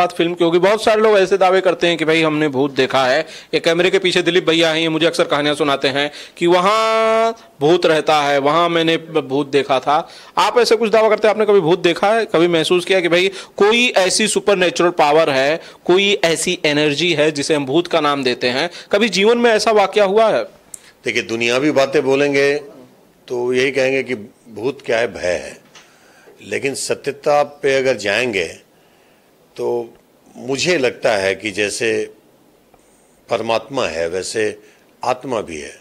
बात फिल्म की होगी। बहुत सारे लोग ऐसे दावे करते हैं कि भाई हमने भूत देखा है। ये कैमरे के पीछे दिलीप भैया हैं, ये मुझे अक्सर कहानियां सुनाते हैं कि वहां भूत रहता है, वहां मैंने भूत देखा था। आप ऐसे कुछ दावा करते हैं, आपने कभी भूत देखा है? कभी महसूस किया कि भाई कोई ऐसी सुपर नेचुरल पावर है, कोई ऐसी एनर्जी है जिसे हम भूत का नाम देते हैं? कभी जीवन में ऐसा वाकया हुआ है? देखिए, दुनियावी बातें बोलेंगे तो यही कहेंगे कि भूत क्या है, भय है। लेकिन सत्यता पे अगर जाएंगे तो मुझे लगता है कि जैसे परमात्मा है वैसे आत्मा भी है।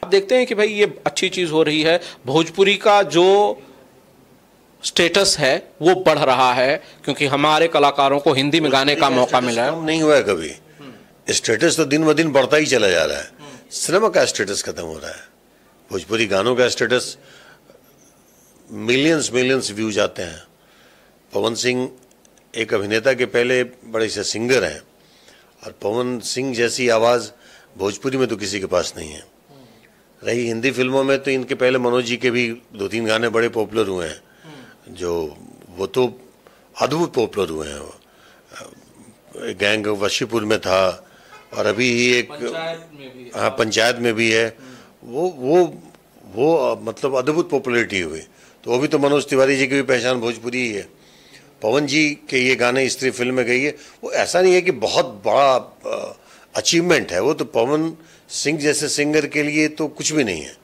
आप देखते हैं कि भाई ये अच्छी चीज हो रही है, भोजपुरी का जो स्टेटस है वो बढ़ रहा है, क्योंकि हमारे कलाकारों को हिंदी में गाने का मौका मिला है। नहीं हुआ है कभी, स्टेटस तो दिन ब दिन बढ़ता ही चला जा रहा है। सिनेमा का स्टेटस खत्म हो रहा है, भोजपुरी गानों का स्टेटस मिलियंस व्यूज आते हैं। पवन सिंह एक अभिनेता के पहले बड़े से सिंगर हैं, और पवन सिंह जैसी आवाज़ भोजपुरी में तो किसी के पास नहीं है। रही हिंदी फिल्मों में तो इनके पहले मनोज जी के भी 2-3 गाने बड़े पॉपुलर हुए हैं, जो वो तो अद्भुत पॉपुलर हुए हैं। गैंग वशीपुर में था, और अभी ही एक पंचायत में भी है। वो मतलब अद्भुत पॉपुलैरिटी हुई। तो वो भी तो मनोज तिवारी जी की भी पहचान भोजपुरी ही है। पवन जी के ये गाने स्त्री फिल्म में गई है, वो ऐसा नहीं है कि बहुत बड़ा अचीवमेंट है, वो तो पवन सिंह जैसे सिंगर के लिए तो कुछ भी नहीं है।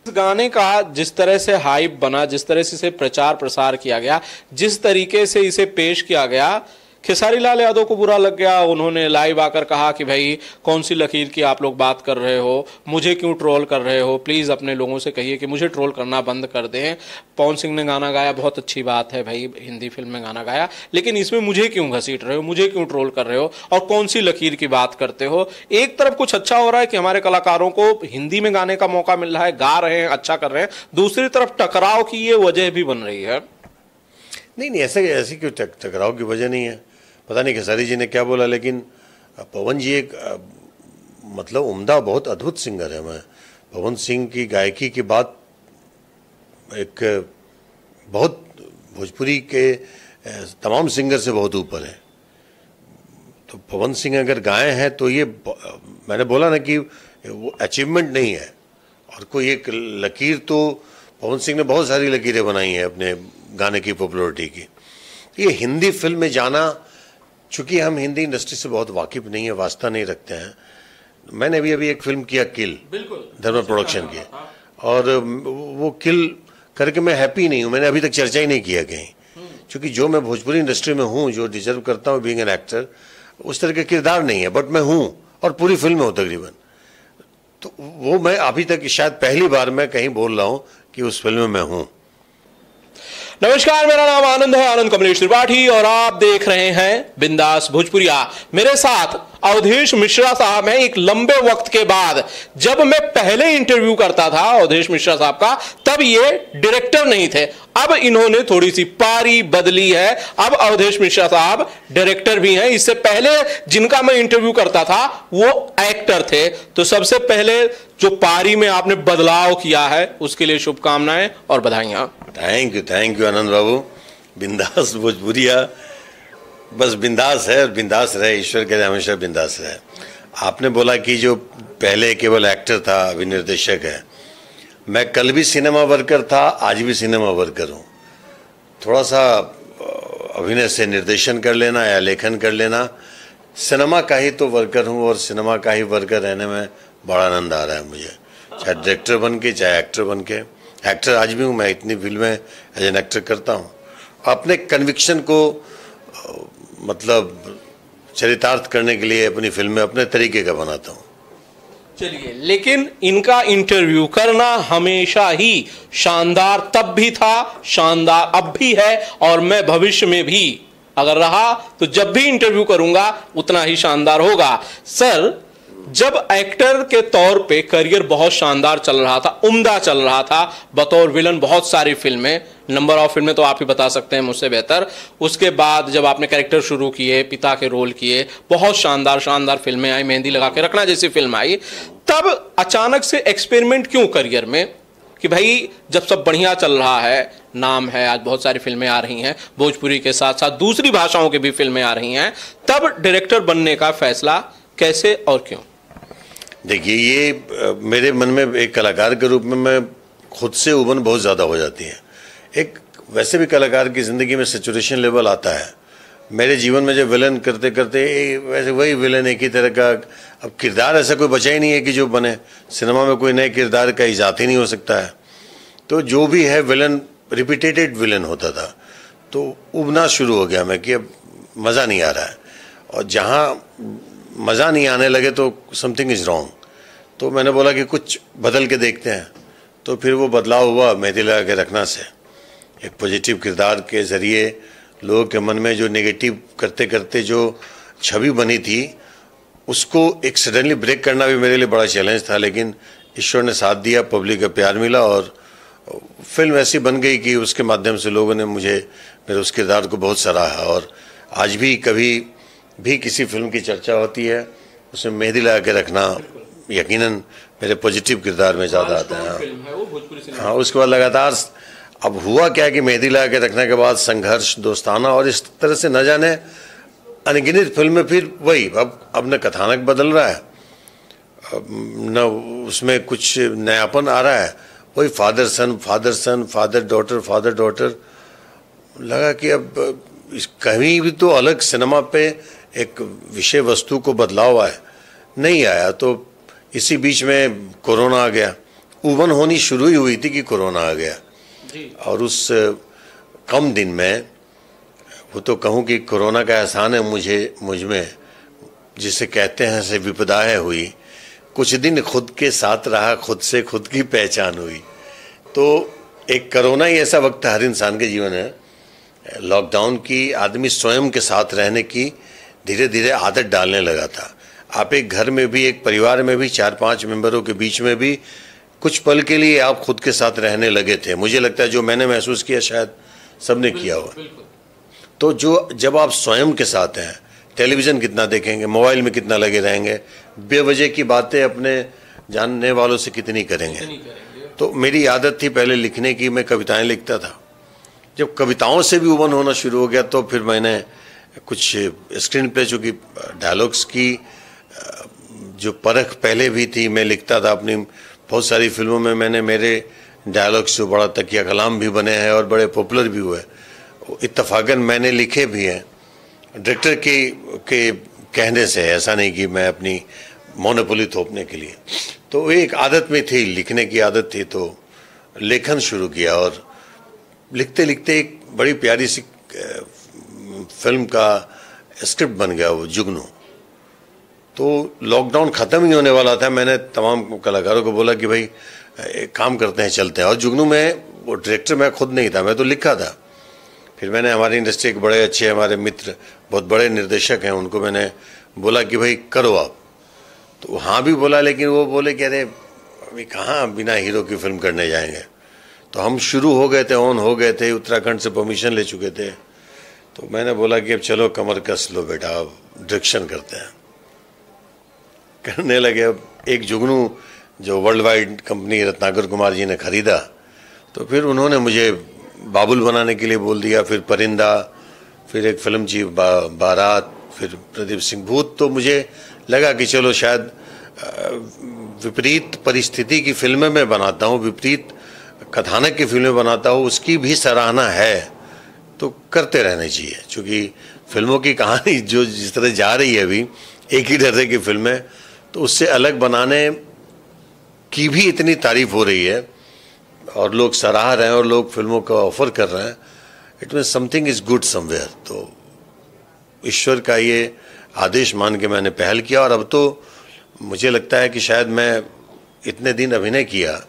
इस गाने का जिस तरह से हाइप बना, जिस तरह से इसे प्रचार प्रसार किया गया, जिस तरीके से इसे पेश किया गया, खेसारी लाल यादव को बुरा लग गया। उन्होंने लाइव आकर कहा कि भाई कौन सी लकीर की आप लोग बात कर रहे हो, मुझे क्यों ट्रोल कर रहे हो, प्लीज़ अपने लोगों से कहिए कि मुझे ट्रोल करना बंद कर दें। पवन सिंह ने गाना गाया, बहुत अच्छी बात है भाई, हिंदी फिल्म में गाना गाया, लेकिन इसमें मुझे क्यों घसीट रहे हो, मुझे क्यों ट्रोल कर रहे हो, और कौन सी लकीर की बात करते हो? एक तरफ कुछ अच्छा हो रहा है कि हमारे कलाकारों को हिंदी में गाने का मौका मिल रहा है, गा रहे हैं, अच्छा कर रहे हैं, दूसरी तरफ टकराव की ये वजह भी बन रही है। नहीं, ऐसी क्यों टकराव की वजह नहीं है। पता नहीं खेसारी जी ने क्या बोला, लेकिन पवन जी एक मतलब उम्दा, बहुत अद्भुत सिंगर है। मैं पवन सिंह की गायकी की बात एक बहुत भोजपुरी के तमाम सिंगर से बहुत ऊपर है। तो पवन सिंह अगर गाए हैं तो ये मैंने बोला ना कि वो अचीवमेंट नहीं है, और कोई एक लकीर तो पवन सिंह ने बहुत सारी लकीरें बनाई हैं अपने गाने की पॉपुलैरिटी की। ये हिंदी फिल्म में जाना, चूँकि हम हिंदी इंडस्ट्री से बहुत वाकिफ नहीं है, वास्ता नहीं रखते हैं। मैंने अभी एक फिल्म किया किल, धर्मा प्रोडक्शन की, और वो किल करके मैं हैप्पी नहीं हूँ। मैंने अभी तक चर्चा ही नहीं किया कहीं, क्योंकि जो मैं भोजपुरी इंडस्ट्री में हूँ, जो डिजर्व करता हूँ बीइंग एन एक्टर, उस तरह का किरदार नहीं है, बट मैं हूँ, और पूरी फिल्म में हूँ तकरीबन। तो वो मैं अभी तक शायद पहली बार मैं कहीं बोल रहा हूँ कि उस फिल्म में मैं हूँ। नमस्कार, मेरा नाम आनंद है, आनंद कमलेश त्रिपाठी, और आप देख रहे हैं बिंदास भोजपुरिया। मेरे साथ अवधेश मिश्रा साहब हैं। एक लंबे वक्त के बाद, जब मैं पहले इंटरव्यू करता था अवधेश मिश्रा साहब का, तब ये डायरेक्टर नहीं थे। अब इन्होंने थोड़ी सी पारी बदली है, अब अवधेश मिश्रा साहब डायरेक्टर भी हैं। इससे पहले जिनका मैं इंटरव्यू करता था वो एक्टर थे। तो सबसे पहले जो पारी में आपने बदलाव किया है उसके लिए शुभकामनाएं और बधाइयां। थैंक यू आनंद बाबू। बिंदास भोजपुरिया बस बिंदास है, और बिंदास रहे, ईश्वर के लिए हमेशा बिंदास रहे। आपने बोला कि जो पहले केवल एक्टर था, अभी निर्देशक है। मैं कल भी सिनेमा वर्कर था, आज भी सिनेमा वर्कर हूँ। थोड़ा सा अभिनय से निर्देशन कर लेना या लेखन कर लेना, सिनेमा का ही तो वर्कर हूँ, और सिनेमा का ही वर्कर रहने में बड़ा आनंद आ रहा है मुझे, चाहे डायरेक्टर बन के चाहे एक्टर बन के। एक्टर आज भी हूँ मैं, इतनी फिल्में एज एन एक्टर करता हूँ। अपने कन्विक्शन को मतलब चरितार्थ करने के लिए अपनी फिल्में अपने तरीके का बनाता हूँ। चलिए, लेकिन इनका इंटरव्यू करना हमेशा ही शानदार तब भी था, शानदार अब भी है, और मैं भविष्य में भी अगर रहा तो जब भी इंटरव्यू करूंगा उतना ही शानदार होगा। सर, जब एक्टर के तौर पे करियर बहुत शानदार चल रहा था, उम्दा चल रहा था, बतौर विलन बहुत सारी फिल्में, नंबर ऑफ फिल्में तो आप ही बता सकते हैं मुझसे बेहतर। उसके बाद जब आपने कैरेक्टर शुरू किए, पिता के रोल किए, बहुत शानदार शानदार फिल्में आई, मेहंदी लगा के रखना जैसी फिल्म आई, तब अचानक से एक्सपेरिमेंट क्यों करियर में कि भाई जब सब बढ़िया चल रहा है, नाम है, आज बहुत सारी फिल्में आ रही हैं, भोजपुरी के साथ साथ दूसरी भाषाओं की भी फिल्में आ रही हैं, तब डायरेक्टर बनने का फैसला कैसे और क्यों? देखिए, ये मेरे मन में एक कलाकार के रूप में मैं खुद से उबन बहुत ज़्यादा हो जाती है। एक वैसे भी कलाकार की ज़िंदगी में सेचुरेशन लेवल आता है। मेरे जीवन में जब विलन करते करते वैसे वही विलन एक ही तरह का, अब किरदार ऐसा कोई बचा ही नहीं है कि जो बने। सिनेमा में कोई नए किरदार का इजाद ही नहीं हो सकता है, तो जो भी है विलन रिपीटेटेड विलन होता था। तो उबना शुरू हो गया मैं कि अब मज़ा नहीं आ रहा है, और जहाँ मज़ा नहीं आने लगे तो समथिंग इज़ रॉन्ग। तो मैंने बोला कि कुछ बदल के देखते हैं। तो फिर वो बदलाव हुआ मेहंदी लगा के रखना से। एक पॉजिटिव किरदार के ज़रिए लोगों के मन में जो नेगेटिव करते करते जो छवि बनी थी, उसको एक सडनली ब्रेक करना भी मेरे लिए बड़ा चैलेंज था, लेकिन ईश्वर ने साथ दिया, पब्लिक का प्यार मिला और फिल्म ऐसी बन गई कि उसके माध्यम से लोगों ने मेरे उस किरदार को बहुत सराहा। और आज भी कभी भी किसी फिल्म की चर्चा होती है, उसमें मेहंदी लगा के रखना यकीनन मेरे पॉजिटिव किरदार में ज़्यादा आता है। हाँ, उसके बाद लगातार अब हुआ क्या कि मेहंदी लगा के रखने के बाद संघर्ष, दोस्ताना और इस तरह से न जाने अनगिनत फिल्में, फिर वही अब न कथानक बदल रहा है, न उसमें कुछ नयापन आ रहा है, वही फादर सन, फादर डॉटर। लगा कि अब कहीं भी तो अलग सिनेमा पे एक विषय वस्तु को बदलाव आए, नहीं आया। तो इसी बीच में कोरोना आ गया, उबन होनी शुरू ही हुई थी कि कोरोना आ गया। और उस कम दिन में वो तो कहूँ कि कोरोना का एहसान है मुझ में, जिसे कहते हैं से विपदाएं हुई, कुछ दिन खुद के साथ रहा, खुद से खुद की पहचान हुई। तो एक कोरोना ही ऐसा वक्त हर इंसान के जीवन है, लॉकडाउन की आदमी स्वयं के साथ रहने की धीरे धीरे आदत डालने लगा था। आप एक घर में भी, एक परिवार में भी 4-5 मेंबरों के बीच में भी कुछ पल के लिए आप खुद के साथ रहने लगे थे। मुझे लगता है जो मैंने महसूस किया शायद सबने किया हो। तो जब आप स्वयं के साथ हैं, टेलीविज़न कितना देखेंगे, मोबाइल में कितना लगे रहेंगे, बेवजह की बातें अपने जानने वालों से कितनी करेंगे। तो मेरी आदत थी पहले लिखने की, मैं कविताएं लिखता था। जब कविताओं से भी उबन होना शुरू हो गया तो फिर मैंने कुछ स्क्रीन प्ले, चूँकि डायलॉग्स की जो परख पहले भी थी, मैं लिखता था अपनी बहुत सारी फिल्मों में। मैंने मेरे डायलॉग्स जो बड़ा तकिया कलाम भी बने हैं और बड़े पॉपुलर भी हुए, इत्तफाकन मैंने लिखे भी हैं डायरेक्टर के कहने से, ऐसा नहीं कि मैं अपनी मोनोपोली थोपने के लिए। तो एक आदत में थी, लिखने की आदत थी, तो लेखन शुरू किया और लिखते लिखते एक बड़ी प्यारी सी फिल्म का स्क्रिप्ट बन गया, वो जुगनू। तो लॉकडाउन ख़त्म ही होने वाला था, मैंने तमाम कलाकारों को बोला कि भाई एक काम करते हैं, चलते हैं। और जुगनू में वो डायरेक्टर मैं खुद नहीं था, मैं तो लिखा था। फिर मैंने हमारी इंडस्ट्री के बड़े अच्छे हमारे मित्र, बहुत बड़े निर्देशक हैं, उनको मैंने बोला कि भाई करो आप। तो हाँ भी बोला, लेकिन वो बोले कि अरे अभी कहाँ बिना हीरो की फिल्म करने जाएंगे। तो हम शुरू हो गए थे, ऑन हो गए थे, उत्तराखंड से परमिशन ले चुके थे। तो मैंने बोला कि अब चलो कमर कस लो बेटा, अब डायरेक्शन करते हैं। करने लगे। अब एक जुगनू जो world wide company Ratnakar Kumar ji ने खरीदा, तो फिर उन्होंने मुझे बाबुल बनाने के लिए बोल दिया, फिर परिंदा, फिर एक फिल्म जी बारात, फिर प्रदीप सिंह भूत। तो मुझे लगा कि चलो शायद विपरीत परिस्थिति की फिल्में मैं बनाता हूँ, विपरीत कथानक की फिल्में बनाता हूँ, उसकी भी सराहना है, तो करते रहने चाहिए। क्योंकि फिल्मों की कहानी जो जिस तरह जा रही है अभी, एक ही तरह की फिल्में, तो उससे अलग बनाने की भी इतनी तारीफ हो रही है और लोग सराह रहे हैं और लोग फिल्मों का ऑफर कर रहे हैं, it mean something is good somewhere. तो ईश्वर का ये आदेश मान के मैंने पहल किया। और अब तो मुझे लगता है कि शायद मैं इतने दिन अभिनय किया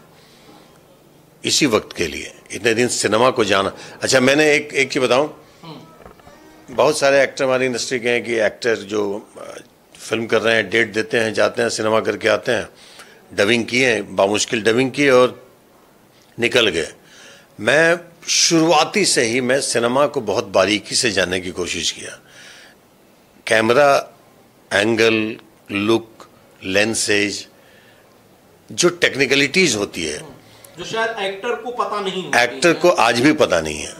इसी वक्त के लिए, इतने दिन सिनेमा को जाना। अच्छा, मैंने एक चीज़ बताऊं, बहुत सारे एक्टर हमारी इंडस्ट्री के हैं कि एक्टर जो फिल्म कर रहे हैं, डेट देते हैं, जाते हैं, सिनेमा करके आते हैं, डबिंग किए, बामुश्किल डबिंग किए और निकल गए। मैं शुरुआती से ही मैं सिनेमा को बहुत बारीकी से जानने की कोशिश किया। कैमरा एंगल, लुक, लेंसेज, जो टेक्निकलिटीज़ होती है, जो शायद एक्टर को पता नहीं होती एक्टर को आज भी पता नहीं है,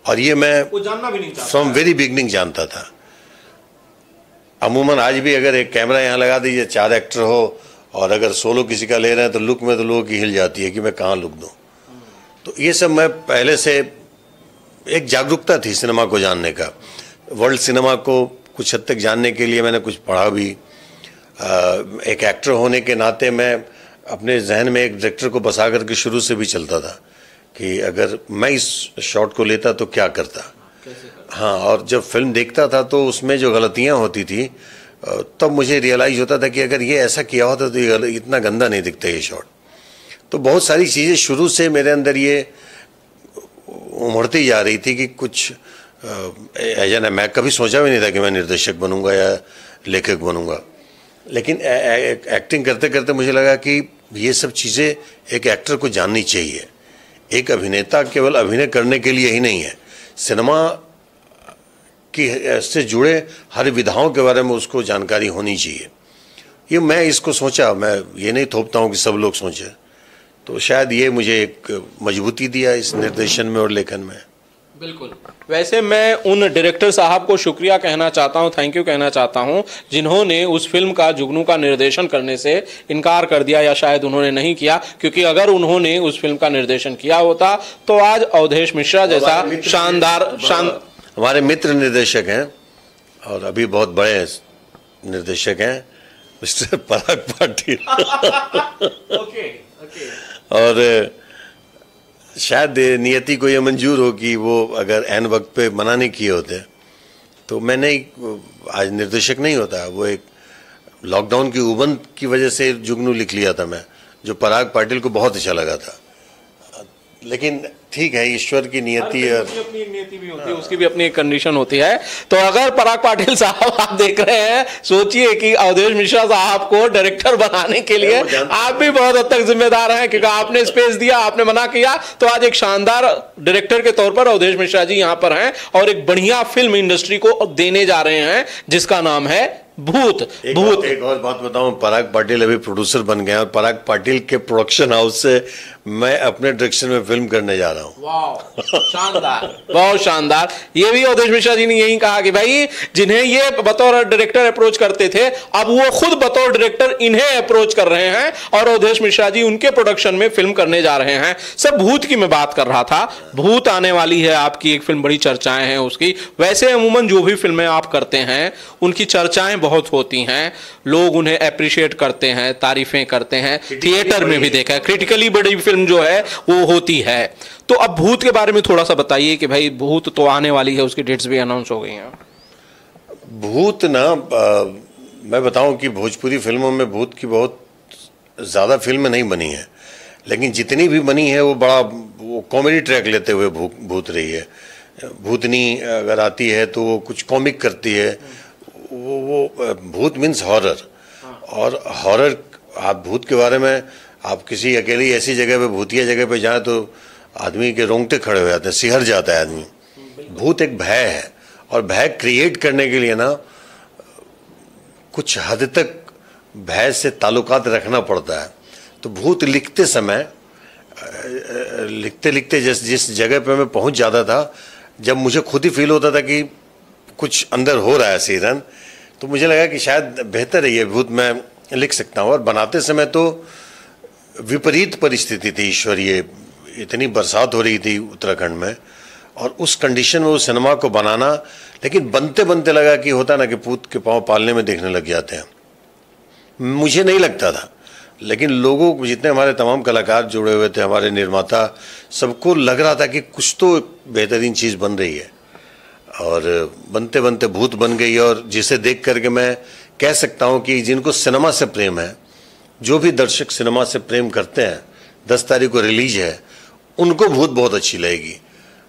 और ये मैं वो जानना भी नहीं चाहता, फ्रॉम वेरी बिगनिंग जानता था। अमूमन आज भी अगर एक कैमरा यहाँ लगा दीजिए, 4 एक्टर हो, और अगर सोलो किसी का ले रहे हैं तो लुक में तो लोगों की हिल जाती है कि मैं कहाँ लुक दूँ। तो ये सब मैं पहले से एक जागरूकता थी सिनेमा को जानने का, वर्ल्ड सिनेमा को कुछ हद तक जानने के लिए मैंने कुछ पढ़ा भी। एक एक्टर होने के नाते मैं अपने जहन में एक डायरेक्टर को बसा करके शुरू से भी चलता था कि अगर मैं इस शॉट को लेता तो क्या करता। हाँ, और जब फिल्म देखता था तो उसमें जो गलतियाँ होती थी तब मुझे रियलाइज होता था कि अगर ये ऐसा किया होता तो ये इतना गंदा नहीं दिखता ये शॉट। तो बहुत सारी चीज़ें शुरू से मेरे अंदर ये उमड़ती जा रही थी कि कुछ ऐसा ना, मैं कभी सोचा भी नहीं था कि मैं निर्देशक बनूंगा या लेखक बनूंगा, लेकिन एक्टिंग करते करते मुझे लगा कि ये सब चीज़ें एक एक्टर को जाननी चाहिए। एक अभिनेता केवल अभिनय करने के लिए ही नहीं है, सिनेमा की से जुड़े हर विधाओं के बारे में उसको जानकारी होनी चाहिए। ये मैं इसको सोचा, मैं ये नहीं थोपता हूँ कि सब लोग सोचें, तो शायद ये मुझे एक मजबूती दिया इस निर्देशन में और लेखन में। बिल्कुल। वैसे मैं उन डायरेक्टर साहब को शुक्रिया कहना चाहता हूं, थैंक यू कहना चाहता हूं, जिन्होंने उस फिल्म का जुगनू का निर्देशन करने से इनकार कर दिया, या शायद उन्होंने नहीं किया, क्योंकि अगर उन्होंने उस फिल्म का निर्देशन किया होता तो आज अवधेश मिश्रा जैसा हमारे मित्र निर्देशक हैं और अभी बहुत बड़े निर्देशक हैं, मिस्टर पराग पाटिल। और शायद नियति को ये मंजूर हो कि वो अगर एन वक्त पे मना नहीं किए होते तो मैं नहीं आज निर्देशक नहीं होता। वो एक लॉकडाउन की उबंद की वजह से जुगनू लिख लिया था मैं, जो पराग पाटिल को बहुत अच्छा लगा था। लेकिन ठीक है, ईश्वर की नियति और अपनी नियति भी होती है, उसकी भी अपनी एक कंडीशन होती है। तो अगर पराग पाटिल साहब आप देख रहे हैं, सोचिए कि अवधेश मिश्रा साहब को डायरेक्टर बनाने के लिए आप भी बहुत हद तक जिम्मेदार हैं, क्योंकि आपने स्पेस दिया, आपने मना किया, तो आज एक शानदार डायरेक्टर के तौर पर अवधेश मिश्रा जी यहाँ पर हैं और एक बढ़िया फिल्म इंडस्ट्री को देने जा रहे हैं जिसका नाम है भूत। एक और बात बताऊं, पराग पाटिल अभी प्रोड्यूसर बन गए और पराग पाटिल के प्रोडक्शन हाउस से मैं अपने डायरेक्शन में फिल्म करने जा रहा हूं। वाह, शानदार, बहुत शानदार। ये भी अवधेश मिश्रा जी ने यही कहा कि भाई जिन्हें ये बतौर डायरेक्टर अप्रोच करते थे, अब वो खुद बतौर डायरेक्टर इन्हें अप्रोच कर रहे हैं और अवधेश मिश्रा जी उनके प्रोडक्शन में फिल्म करने जा रहे हैं। सब भूत की मैं बात कर रहा था, भूत आने वाली है आपकी एक फिल्म, बड़ी चर्चाएं हैं उसकी। वैसे अमूमन जो भी फिल्में आप करते हैं उनकी चर्चाएं बहुत होती हैं, लोग उन्हें अप्रिशिएट करते हैं, तारीफें करते हैं, थिएटर में भी देखा है, क्रिटिकली बड़ी फिल्म जो है वो होती है। तो अब भूत के बारे में थोड़ा सा बताइए कि भाई भूत तो आने वाली है, उसकी डेट्स भी अनाउंस हो गई हैं। भूत ना मैं बताऊं कि भोजपुरी फिल्मों में भूत की बहुत ज़्यादा फिल्में नहीं बनी है, लेकिन जितनी भी बनी है वो बड़ा वो कॉमेडी ट्रैक लेते हुए भूत रही है। भूतनी अगर आती है तो वो कुछ कॉमिक करती है, वो भूत मीन्स हॉरर। और हॉरर, आप भूत के बारे में आप किसी अकेली ऐसी जगह पे, भूतिया जगह पे जाए तो आदमी के रोंगटे खड़े हो जाते हैं, सिहर जाता है आदमी। भूत एक भय है, और भय क्रिएट करने के लिए ना कुछ हद तक भय से ताल्लुकात रखना पड़ता है। तो भूत लिखते समय लिखते लिखते जिस जगह पे मैं पहुंच जाता था, जब मुझे खुद ही फील होता था कि कुछ अंदर हो रहा है सीरन, तो मुझे लगा कि शायद बेहतर है ये भूत मैं लिख सकता हूँ। और बनाते समय तो विपरीत परिस्थिति थी ईश्वरीय, इतनी बरसात हो रही थी उत्तराखंड में, और उस कंडीशन में उस सिनेमा को बनाना, लेकिन बनते बनते लगा कि होता ना कि पूत के पाँव पालने में देखने लग जाते हैं। मुझे नहीं लगता था, लेकिन लोगों को, जितने हमारे तमाम कलाकार जुड़े हुए थे, हमारे निर्माता, सबको लग रहा था कि कुछ तो बेहतरीन चीज़ बन रही है। और बनते बनते भूत बन गई, और जिसे देख करके मैं कह सकता हूँ कि जिनको सिनेमा से प्रेम है, जो भी दर्शक सिनेमा से प्रेम करते हैं, 10 तारीख को रिलीज है, उनको भूत बहुत अच्छी लगेगी।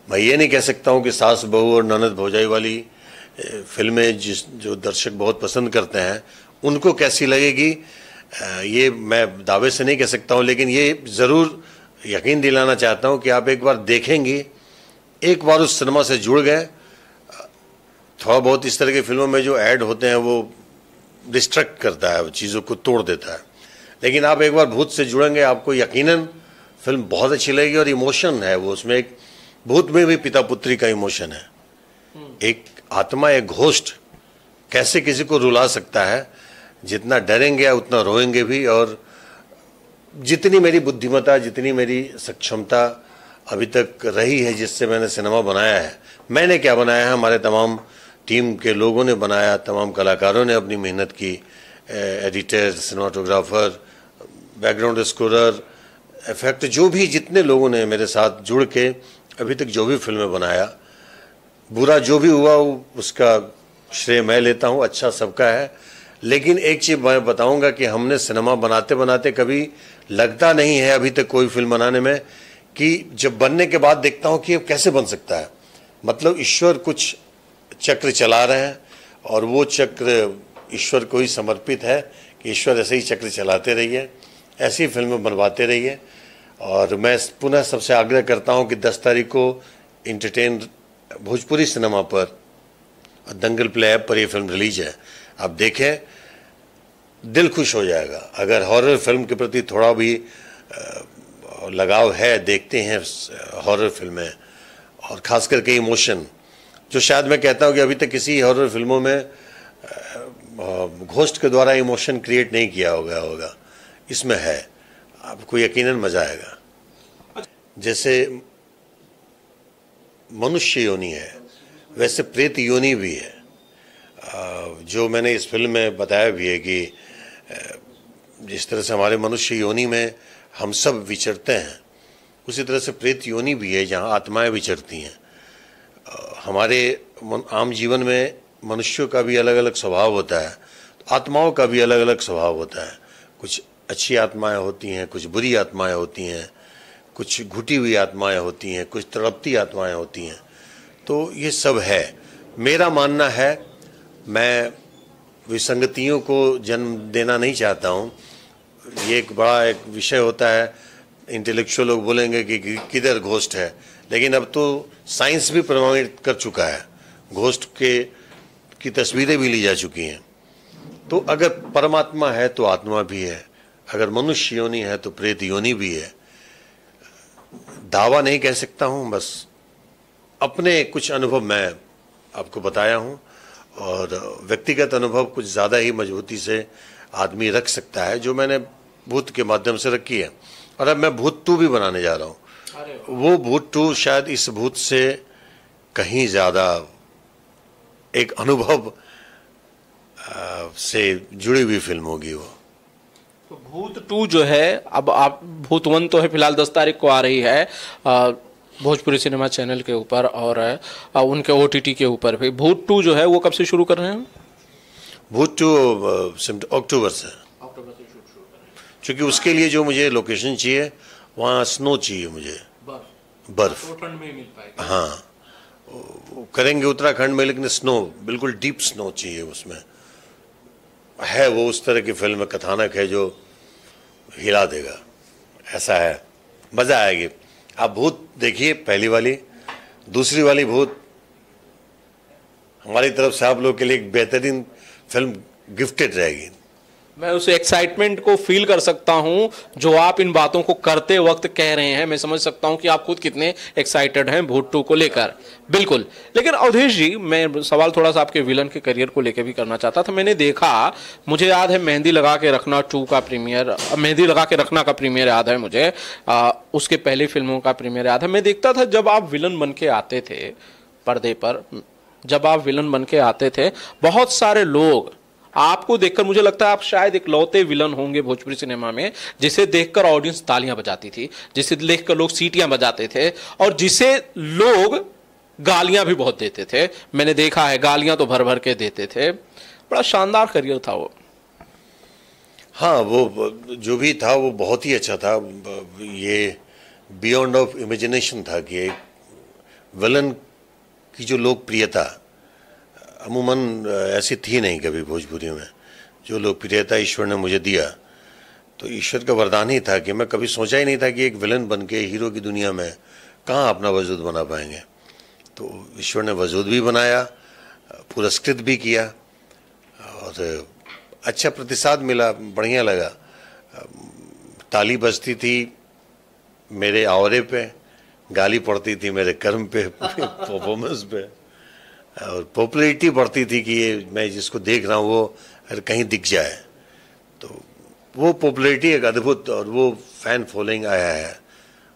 मैं ये नहीं कह सकता हूँ कि सास बहू और ननद भौजाई वाली फिल्में जो दर्शक बहुत पसंद करते हैं उनको कैसी लगेगी, ये मैं दावे से नहीं कह सकता हूँ, लेकिन ये ज़रूर यकीन दिलाना चाहता हूँ कि आप एक बार देखेंगे, एक बार उस सिनेमा से जुड़ गए। थोड़ा बहुत इस तरह की फिल्मों में जो ऐड होते हैं वो डिस्ट्रैक्ट करता है, चीज़ों को तोड़ देता है, लेकिन आप एक बार भूत से जुड़ेंगे, आपको यकीनन फिल्म बहुत अच्छी लगेगी। और इमोशन है वो, उसमें एक भूत में भी पिता पुत्री का इमोशन है। एक आत्मा, एक घोस्ट कैसे किसी को रुला सकता है, जितना डरेंगे उतना रोएंगे भी। और जितनी मेरी बुद्धिमत्ता, जितनी मेरी सक्षमता अभी तक रही है, जिससे मैंने सिनेमा बनाया है, मैंने क्या बनाया है, हमारे तमाम टीम के लोगों ने बनाया, तमाम कलाकारों ने अपनी मेहनत की, editor, cinematographer, background scorer, effect, जो भी जितने लोगों ने मेरे साथ जुड़ के अभी तक जो भी फिल्में बनाया, बुरा जो भी हुआ उसका श्रेय मैं लेता हूँ, अच्छा सबका है। लेकिन एक चीज़ मैं बताऊंगा कि हमने सिनेमा बनाते बनाते कभी लगता नहीं है अभी तक कोई फिल्म बनाने में कि जब बनने के बाद देखता हूँ कि ये कैसे बन सकता है। मतलब ईश्वर कुछ चक्र चला रहे हैं और वो चक्र ईश्वर को ही समर्पित है कि ईश्वर ऐसे ही चक्र चलाते रहिए, ऐसी फिल्में बनवाते रहिए। और मैं पुनः सबसे आग्रह करता हूँ कि 10 तारीख को इंटरटेन भोजपुरी सिनेमा पर दंगल प्ले ऐप पर ये फिल्म रिलीज है। आप देखें, दिल खुश हो जाएगा। अगर हॉरर फिल्म के प्रति थोड़ा भी लगाव है, देखते हैं हॉरर फिल्में और खास करके इमोशन, जो शायद मैं कहता हूँ कि अभी तक किसी हॉरर फिल्मों में घोस्ट के द्वारा इमोशन क्रिएट नहीं किया होगा, इसमें है। आपको यकीनन मजा आएगा। जैसे मनुष्य योनि है, वैसे प्रेत योनि भी है। जो मैंने इस फिल्म में बताया भी है कि जिस तरह से हमारे मनुष्य योनि में हम सब विचरते हैं, उसी तरह से प्रेत योनि भी है जहाँ आत्माएं विचरती हैं। हमारे आम जीवन में मनुष्यों का भी अलग अलग स्वभाव होता है, आत्माओं का भी अलग अलग स्वभाव होता है। कुछ अच्छी आत्माएं होती हैं, कुछ बुरी आत्माएं होती हैं, कुछ घुटी हुई आत्माएं होती हैं, कुछ तड़पती आत्माएं होती हैं। तो ये सब है। मेरा मानना है, मैं विसंगतियों को जन्म देना नहीं चाहता हूँ। ये एक बड़ा एक विषय होता है, इंटेलेक्चुअल लोग बोलेंगे कि किधर घोस्ट है, लेकिन अब तो साइंस भी प्रमाणित कर चुका है, घोस्ट की तस्वीरें भी ली जा चुकी हैं। तो अगर परमात्मा है तो आत्मा भी है, अगर मनुष्य योनि है तो प्रेत योनि भी है। दावा नहीं कह सकता हूँ, बस अपने कुछ अनुभव मैं आपको बताया हूँ। और व्यक्तिगत अनुभव कुछ ज़्यादा ही मजबूती से आदमी रख सकता है, जो मैंने भूत के माध्यम से रखी है। और अब मैं भूत 2 भी बनाने जा रहा हूँ। वो भूत 2 शायद इस भूत से कहीं ज़्यादा एक अनुभव से जुड़ी हुई फिल्म होगी वो। तो भूत 2 जो है, अब आप भूत 1 तो है फिलहाल 10 तारीख को आ रही है भोजपुरी सिनेमा चैनल के ऊपर और उनके OTT के ऊपर भी। भूत 2 जो है वो कब से शुरू कर रहे हैं? भूत 2 अक्टूबर से शूट शुरू कर रहे हैं। क्योंकि उसके लिए जो मुझे लोकेशन चाहिए, वहाँ स्नो चाहिए मुझे, बर्फ। ठंड में मिल पाएगी। हाँ, करेंगे उत्तराखंड में, लेकिन स्नो, बिल्कुल डीप स्नो चाहिए उसमें। है वो उस तरह की फिल्म, कथानक है जो हिला देगा, ऐसा है, मज़ा आएगी। आप भूत देखिए, पहली वाली, दूसरी वाली भूत हमारी तरफ से आप लोग के लिए एक बेहतरीन फिल्म गिफ्टेड रहेगी। मैं उस एक्साइटमेंट को फील कर सकता हूं जो आप इन बातों को करते वक्त कह रहे हैं। मैं समझ सकता हूं कि आप खुद कितने एक्साइटेड हैं भूत 2 को लेकर। बिल्कुल। लेकिन अवधेश जी, मैं सवाल थोड़ा सा आपके विलन के करियर को लेकर भी करना चाहता था। मैंने देखा, मुझे याद है मेहंदी लगा के रखना 2 का प्रीमियर, मेहंदी लगा के रखना का प्रीमियर याद है मुझे, उसके पहले फिल्मों का प्रीमियर याद है। मैं देखता था जब आप विलन बन के आते थे पर्दे पर, जब आप विलन बन के आते थे, बहुत सारे लोग आपको देखकर, मुझे लगता है आप शायद इकलौते विलन होंगे भोजपुरी सिनेमा में जिसे देखकर ऑडियंस तालियां बजाती थी, जिसे देखकर लोग सीटियां बजाते थे और जिसे लोग गालियां भी बहुत देते थे। मैंने देखा है, गालियां तो भर भर के देते थे। बड़ा शानदार करियर था वो। हाँ, वो जो भी था वो बहुत ही अच्छा था। ये बियॉन्ड ऑफ इमेजिनेशन था कि एक विलन की जो लोकप्रियता अमूमन ऐसी थी नहीं कभी भोजपुरी में। जो लोकप्रियता ईश्वर ने मुझे दिया, तो ईश्वर का वरदान ही था कि मैं कभी सोचा ही नहीं था कि एक विलन बन के हीरो की दुनिया में कहाँ अपना वजूद बना पाएंगे। तो ईश्वर ने वजूद भी बनाया, पुरस्कृत भी किया और अच्छा प्रतिसाद मिला, बढ़िया लगा। ताली बजती थी, मेरे ऑरे पे, गाली पड़ती थी मेरे कर्म पे, परफॉर्मेंस पे, और पॉपुलैरिटी बढ़ती थी कि ये मैं जिसको देख रहा हूँ वो अगर कहीं दिख जाए। तो वो पॉपुलैरिटी एक अद्भुत, और वो फैन फॉलोइंग आया है।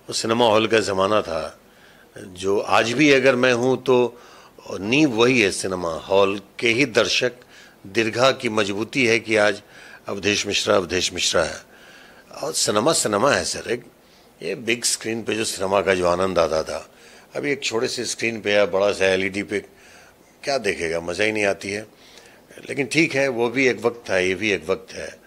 वो सिनेमा हॉल का ज़माना था जो आज भी अगर मैं हूँ तो नींव वही है, सिनेमा हॉल के ही दर्शक दीर्घा की मजबूती है कि आज अवधेश मिश्रा है। और सिनेमा है सर, एक ये बिग स्क्रीन पे जो सिनेमा का जो आनंद आता था, अभी एक छोटे से स्क्रीन पे या बड़ा सा एलईडी पे क्या देखेगा, मज़ा ही नहीं आती है। लेकिन ठीक है, वो भी एक वक्त था, ये भी एक वक्त है।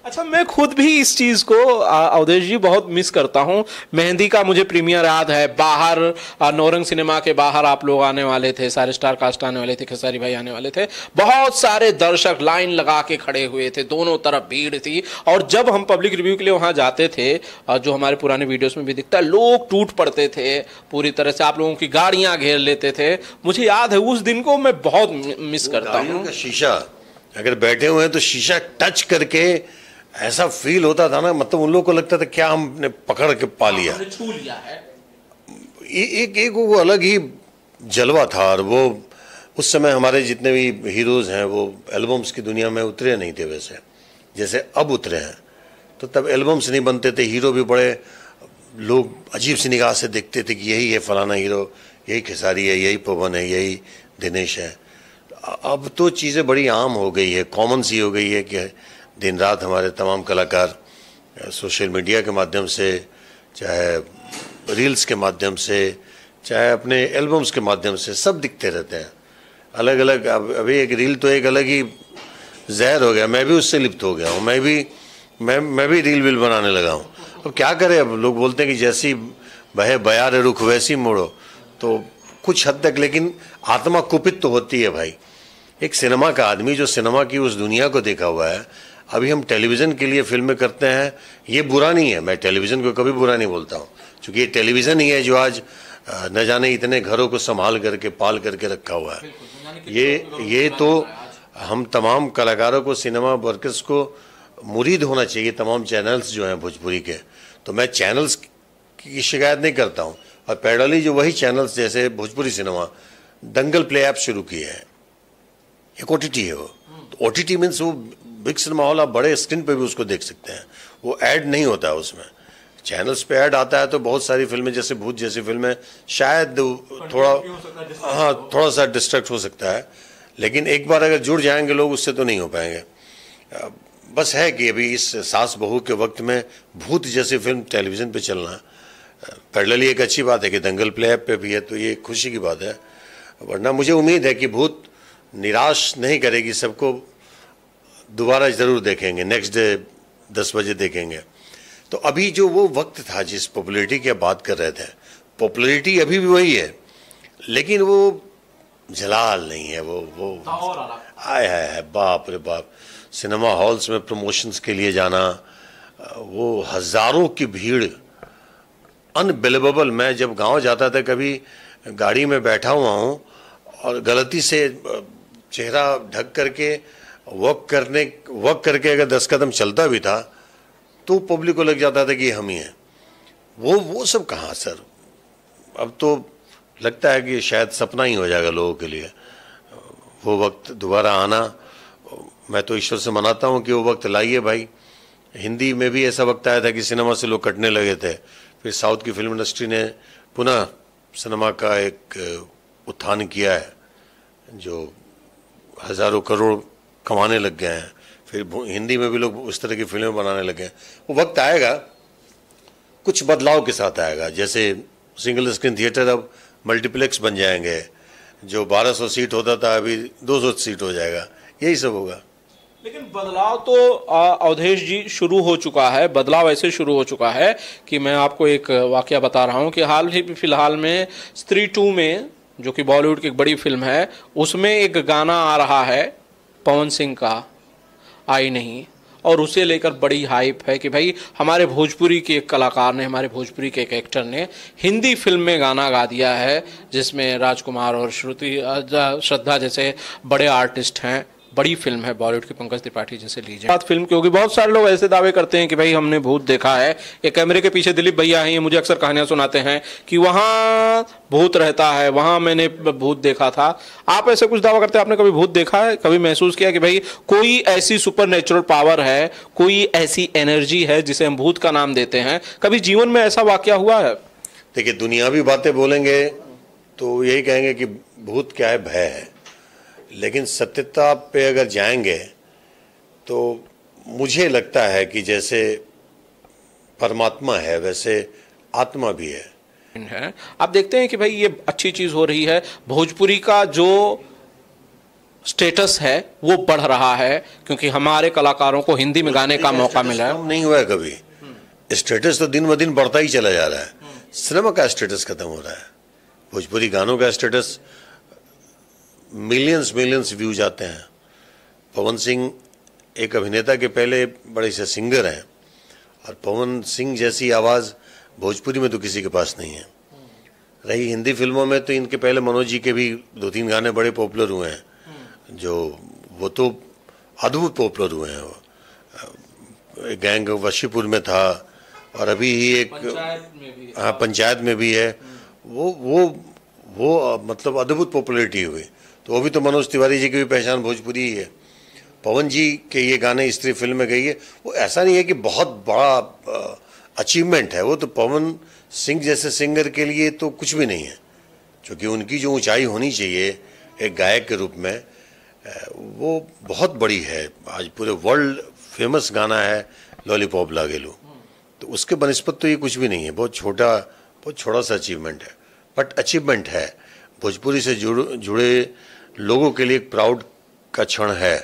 अच्छा, मैं खुद भी इस चीज को अवधेश जी बहुत मिस करता हूं। मेहंदी का मुझे प्रीमियर याद है, बाहर नौरंग सिनेमा के बाहर आप लोग आने वाले थे, सारे स्टार कास्ट आने वाले थे, खेसारी भाई आने वाले थे, बहुत सारे दर्शक लाइन लगा के खड़े हुए थे, दोनों तरफ भीड़ थी। और जब हम पब्लिक रिव्यू के लिए वहां जाते थे, जो हमारे पुराने वीडियोस में भी दिखता है, लोग टूट पड़ते थे पूरी तरह से, आप लोगों की गाड़ियां घेर लेते थे। मुझे याद है उस दिन को मैं बहुत मिस करता हूँ। शीशा अगर बैठे हुए हैं तो शीशा टच करके ऐसा फील होता था ना, मतलब उन लोगों को लगता था क्या हमने पकड़ के पा लिया, छू लिया है। एक वो अलग ही जलवा था। और वो उस समय हमारे जितने भी हीरोज हैं वो एल्बम्स की दुनिया में उतरे नहीं थे वैसे जैसे अब उतरे हैं। तो तब एल्बम्स नहीं बनते थे, हीरो भी बड़े लोग अजीब सी निगाह से देखते थे कि यही है फलाना हीरो, यही खेसारी है, यही पवन है, यही दिनेश है। अब तो चीज़ें बड़ी आम हो गई है, कॉमन सी हो गई है कि दिन रात हमारे तमाम कलाकार सोशल मीडिया के माध्यम से, चाहे रील्स के माध्यम से, चाहे अपने एल्बम्स के माध्यम से, सब दिखते रहते हैं अलग अलग। अभी एक रील तो एक अलग ही जहर हो गया, मैं भी उससे लिप्त हो गया हूँ, मैं भी रील वील बनाने लगा हूँ। अब क्या करें, अब लोग बोलते हैं कि जैसी बहे बयार रुख वैसी मोड़ो, तो कुछ हद तक, लेकिन आत्मा कुपित तो होती है भाई। एक सिनेमा का आदमी जो सिनेमा की उस दुनिया को देखा हुआ है, अभी हम टेलीविज़न के लिए फिल्में करते हैं, ये बुरा नहीं है, मैं टेलीविज़न को कभी बुरा नहीं बोलता हूँ, क्योंकि ये टेलीविज़न ही है जो आज न जाने इतने घरों को संभाल करके पाल करके रखा हुआ है। ये तो हम तमाम कलाकारों को, सिनेमा वर्कर्स को मुरीद होना चाहिए, तमाम चैनल्स जो हैं भोजपुरी के। तो मैं चैनल्स की शिकायत नहीं करता हूँ, और पैरेलली जो वही चैनल्स जैसे भोजपुरी सिनेमा दंगल प्ले ऐप शुरू किए हैं, एक ओटीटी है वो। तो ओटीटी मीन्स वो बिग सिनेमा हॉल, आप बड़े स्क्रीन पे भी उसको देख सकते हैं, वो ऐड नहीं होता है उसमें। चैनल्स पे ऐड आता है तो बहुत सारी फिल्में, जैसे भूत जैसी फिल्में, शायद थोड़ा सा डिस्ट्रैक्ट हो सकता है, लेकिन एक बार अगर जुड़ जाएंगे लोग उससे तो नहीं हो पाएंगे। बस है कि अभी इस सास बहू के वक्त में भूत जैसी फिल्म टेलीविज़न पे चलना पैरेलली एक अच्छी बात है कि दंगल प्ले ऐप पे भी है, तो ये खुशी की बात है। वरना मुझे उम्मीद है कि भूत निराश नहीं करेगी, सबको दोबारा ज़रूर देखेंगे, नेक्स्ट डे 10 बजे देखेंगे। तो अभी जो वो वक्त था जिस पॉपुलैरिटी की आप बात कर रहे थे, पॉपुलैरिटी अभी भी वही है, लेकिन वो जलाल नहीं है, वो आय है, बाप रे बाप। सिनेमा हॉल्स में प्रमोशंस के लिए जाना, वो हज़ारों की भीड़, अनबिलीवेबल। मैं जब गांव जाता था, कभी गाड़ी में बैठा हुआ हूँ और गलती से चेहरा ढक करके वॉक करके अगर 10 कदम चलता भी था तो पब्लिक को लग जाता था कि हम ही हैं। वो सब कहाँ सर, अब तो लगता है कि शायद सपना ही हो जाएगा लोगों के लिए वो वक्त दोबारा आना। मैं तो ईश्वर से मनाता हूँ कि वो वक्त लाइए भाई। हिंदी में भी ऐसा वक्त आया था कि सिनेमा से लोग कटने लगे थे, फिर साउथ की फिल्म इंडस्ट्री ने पुनः सिनेमा का एक उत्थान किया है, जो हज़ारों करोड़ कमाने लग गए हैं, फिर हिंदी में भी लोग उस तरह की फिल्में बनाने लगे हैं। वो वक्त आएगा, कुछ बदलाव के साथ आएगा, जैसे सिंगल स्क्रीन थिएटर अब मल्टीप्लेक्स बन जाएंगे, जो 1200 सीट होता था अभी 200 सीट हो जाएगा, यही सब होगा। लेकिन बदलाव तो अवधेश जी शुरू हो चुका है। बदलाव ऐसे शुरू हो चुका है कि मैं आपको एक वाकया बता रहा हूं कि हाल ही फिलहाल में स्त्री 2 में, जो कि बॉलीवुड की एक बड़ी फिल्म है, उसमें एक गाना आ रहा है पवन सिंह का, आई नहीं, और उसे लेकर बड़ी हाइप है कि भाई हमारे भोजपुरी के एक कलाकार ने, हमारे भोजपुरी के एक एक्टर ने हिंदी फिल्म में गाना गा दिया है, जिसमें राजकुमार और श्रुति श्रद्धा जैसे बड़े आर्टिस्ट हैं। बड़ी फिल्म है बॉलीवुड की, पंकज त्रिपाठी जिसे लीजिए बात फिल्म की होगी। बहुत सारे लोग ऐसे दावे करते हैं कि भाई हमने भूत देखा है। एक कैमरे के पीछे दिलीप भैया हैं, ये मुझे अक्सर कहानियां सुनाते हैं कि वहां भूत रहता है, वहां मैंने भूत देखा था। आप ऐसे कुछ दावा करते हैं, आपने कभी भूत देखा है? कभी महसूस किया कि भाई कोई ऐसी सुपर नेचुरल पावर है, कोई ऐसी एनर्जी है जिसे हम भूत का नाम देते हैं? कभी जीवन में ऐसा वाकया हुआ है? देखिए, दुनियावी बातें बोलेंगे तो यही कहेंगे कि भूत क्या है, भय है। लेकिन सत्यता पे अगर जाएंगे तो मुझे लगता है कि जैसे परमात्मा है वैसे आत्मा भी है। आप देखते हैं कि भाई ये अच्छी चीज हो रही है, भोजपुरी का जो स्टेटस है वो बढ़ रहा है क्योंकि हमारे कलाकारों को हिंदी में गाने का मौका मिला है। नहीं हुआ है कभी, स्टेटस तो दिन ब दिन बढ़ता ही चला जा रहा है। सिनेमा का स्टेटस खत्म हो रहा है, भोजपुरी गानों का स्टेटस मिलियंस व्यूज आते हैं। पवन सिंह एक अभिनेता के पहले बड़े से सिंगर हैं और पवन सिंह जैसी आवाज़ भोजपुरी में तो किसी के पास नहीं है। रही हिंदी फिल्मों में तो इनके पहले मनोज जी के भी 2-3 गाने बड़े पॉपुलर हुए हैं, जो वो तो अद्भुत पॉपुलर हुए हैं। वो गैंग वशीपुर में था और अभी ही एक पंचायत में भी है। वो मतलब अद्भुत पॉपुलैरिटी हुई। तो वो भी तो मनोज तिवारी जी की भी पहचान भोजपुरी ही है। पवन जी के ये गाने स्त्री फिल्म में गई है, वो ऐसा नहीं है कि बहुत बड़ा अचीवमेंट है। वो तो पवन सिंह जैसे सिंगर के लिए तो कुछ भी नहीं है, क्योंकि उनकी जो ऊंचाई होनी चाहिए एक गायक के रूप में वो बहुत बड़ी है। आज पूरे वर्ल्ड फेमस गाना है लॉलीपॉप लागेलू, तो उसके बनिस्बत तो ये कुछ भी नहीं है। बहुत छोटा सा अचीवमेंट है, बट अचीवमेंट है। भोजपुरी से जुड़े लोगों के लिए एक प्राउड का क्षण है।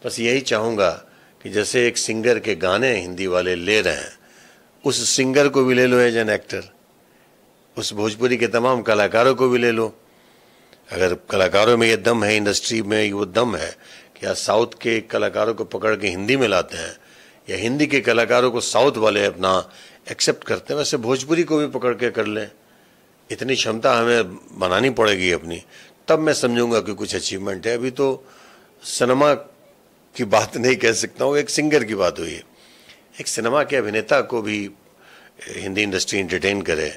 बस यही चाहूँगा कि जैसे एक सिंगर के गाने हिंदी वाले ले रहे हैं, उस सिंगर को भी ले लो एज एन एक्टर, उस भोजपुरी के तमाम कलाकारों को भी ले लो। अगर कलाकारों में ये दम है, इंडस्ट्री में वो दम है कि आज साउथ के कलाकारों को पकड़ के हिंदी में लाते हैं या हिंदी के कलाकारों को साउथ वाले अपना एक्सेप्ट करते हैं, वैसे भोजपुरी को भी पकड़ के कर लें। इतनी क्षमता हमें बनानी पड़ेगी अपनी, तब मैं समझूंगा कि कुछ अचीवमेंट है। अभी तो सिनेमा की बात नहीं कह सकता हूँ, एक सिंगर की बात हुई है। एक सिनेमा के अभिनेता को भी हिंदी इंडस्ट्री एंटरटेन करे,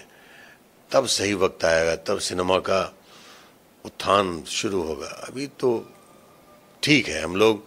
तब सही वक्त आएगा, तब सिनेमा का उत्थान शुरू होगा। अभी तो ठीक है, हम लोग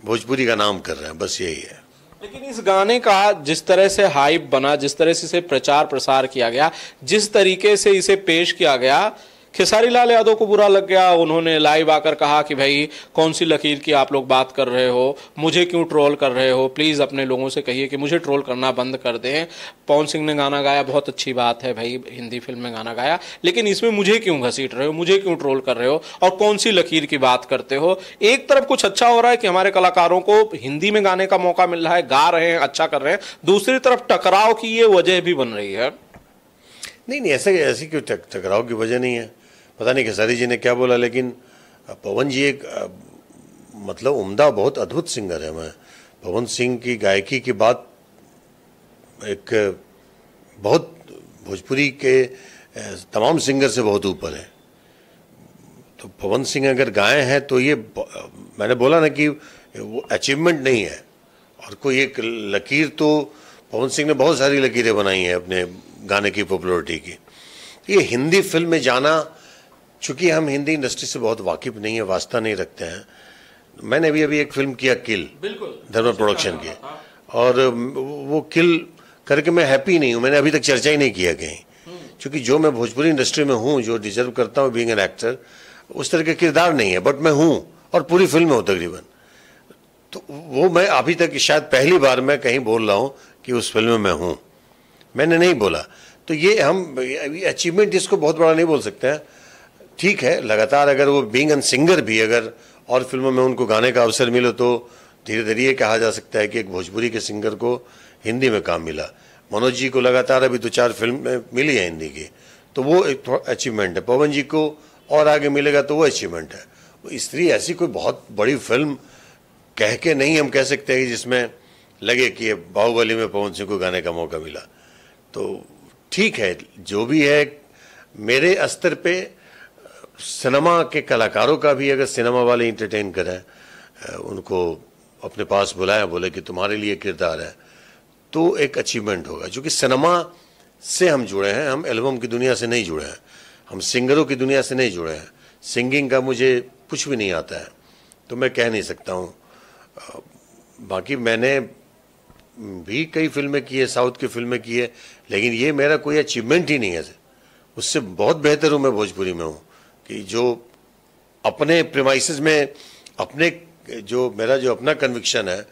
भोजपुरी का नाम कर रहे हैं, बस यही है। लेकिन इस गाने का जिस तरह से हाइप बना, जिस तरह से इसे प्रचार प्रसार किया गया, जिस तरीके से इसे पेश किया गया, खेसारी लाल यादव को बुरा लग गया। उन्होंने लाइव आकर कहा कि भाई कौन सी लकीर की आप लोग बात कर रहे हो, मुझे क्यों ट्रोल कर रहे हो, प्लीज़ अपने लोगों से कहिए कि मुझे ट्रोल करना बंद कर दें। पवन सिंह ने गाना गाया, बहुत अच्छी बात है भाई, हिंदी फिल्म में गाना गाया, लेकिन इसमें मुझे क्यों घसीट रहे हो, मुझे क्यों ट्रोल कर रहे हो और कौन सी लकीर की बात करते हो। एक तरफ कुछ अच्छा हो रहा है कि हमारे कलाकारों को हिंदी में गाने का मौका मिल रहा है, गा रहे हैं, अच्छा कर रहे हैं, दूसरी तरफ टकराव की ये वजह भी बन रही है। नहीं, ऐसी क्यों टकराव की वजह नहीं है। पता नहीं खेसारी जी ने क्या बोला, लेकिन पवन जी एक मतलब उम्दा बहुत अद्भुत सिंगर है। मैं पवन सिंह की गायकी की बात एक बहुत भोजपुरी के तमाम सिंगर से बहुत ऊपर है। तो पवन सिंह अगर गाए हैं तो ये मैंने बोला ना कि वो अचीवमेंट नहीं है। और कोई एक लकीर तो पवन सिंह ने बहुत सारी लकीरें बनाई हैं अपने गाने की पॉपुलैरिटी की। ये हिंदी फिल्म में जाना, चूंकि हम हिंदी इंडस्ट्री से बहुत वाकिफ नहीं है, वास्ता नहीं रखते हैं। मैंने अभी एक फिल्म किया किल, धर्मा प्रोडक्शन की, और वो किल करके मैं हैप्पी नहीं हूँ। मैंने अभी तक चर्चा ही नहीं किया कहीं, क्योंकि जो मैं भोजपुरी इंडस्ट्री में हूँ, जो डिजर्व करता हूँ बीइंग एन एक्टर, उस तरह का किरदार नहीं है, बट मैं हूँ और पूरी फिल्म में हूँ तकरीबन। तो वो मैं अभी तक शायद पहली बार मैं कहीं बोल रहा हूँ कि उस फिल्म में मैं हूँ, मैंने नहीं बोला। तो ये हम अचीवमेंट इसको बहुत बड़ा नहीं बोल सकते हैं। ठीक है, लगातार अगर वो बीइंग एन सिंगर भी अगर और फिल्मों में उनको गाने का अवसर मिले तो धीरे धीरे ये कहा जा सकता है कि एक भोजपुरी के सिंगर को हिंदी में काम मिला। मनोज जी को लगातार अभी 2-4 फिल्म मिली है हिंदी की, तो वो एक अचीवमेंट है। पवन जी को और आगे मिलेगा तो वो अचीवमेंट है। वो स्त्री ऐसी कोई बहुत बड़ी फिल्म कह के नहीं हम कह सकते हैं जिसमें लगे कि बाहुबली में पवन सिंह को गाने का मौका मिला। तो ठीक है, जो भी है, मेरे स्तर पे सिनेमा के कलाकारों का भी अगर सिनेमा वाले इंटरटेन करें, उनको अपने पास बुलाएं, बोले कि तुम्हारे लिए किरदार है, तो एक अचीवमेंट होगा। क्योंकि सिनेमा से हम जुड़े हैं, हम एल्बम की दुनिया से नहीं जुड़े हैं, हम सिंगरों की दुनिया से नहीं जुड़े हैं। सिंगिंग का मुझे कुछ भी नहीं आता है, तो मैं कह नहीं सकता हूँ। बाकी मैंने भी कई फिल्में की है, साउथ की फिल्में की है, लेकिन ये मेरा कोई अचीवमेंट ही नहीं है। उससे बहुत बेहतर हूँ मैं भोजपुरी में हूँ, कि जो अपने प्रेमाइसेस में अपने जो मेरा जो अपना कन्विक्शन है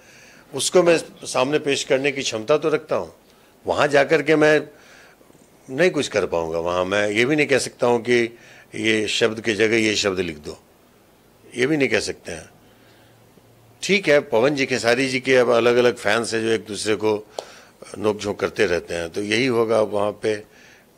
उसको मैं सामने पेश करने की क्षमता तो रखता हूँ। वहाँ जाकर के मैं नहीं कुछ कर पाऊँगा। वहाँ मैं ये भी नहीं कह सकता हूँ कि ये शब्द की जगह ये शब्द लिख दो, ये भी नहीं कह सकते हैं। ठीक है, पवन जी, खेसारी जी के अब अलग अलग फैंस हैं जो एक दूसरे को नोक-झोंक करते रहते हैं, तो यही होगा। वहाँ पे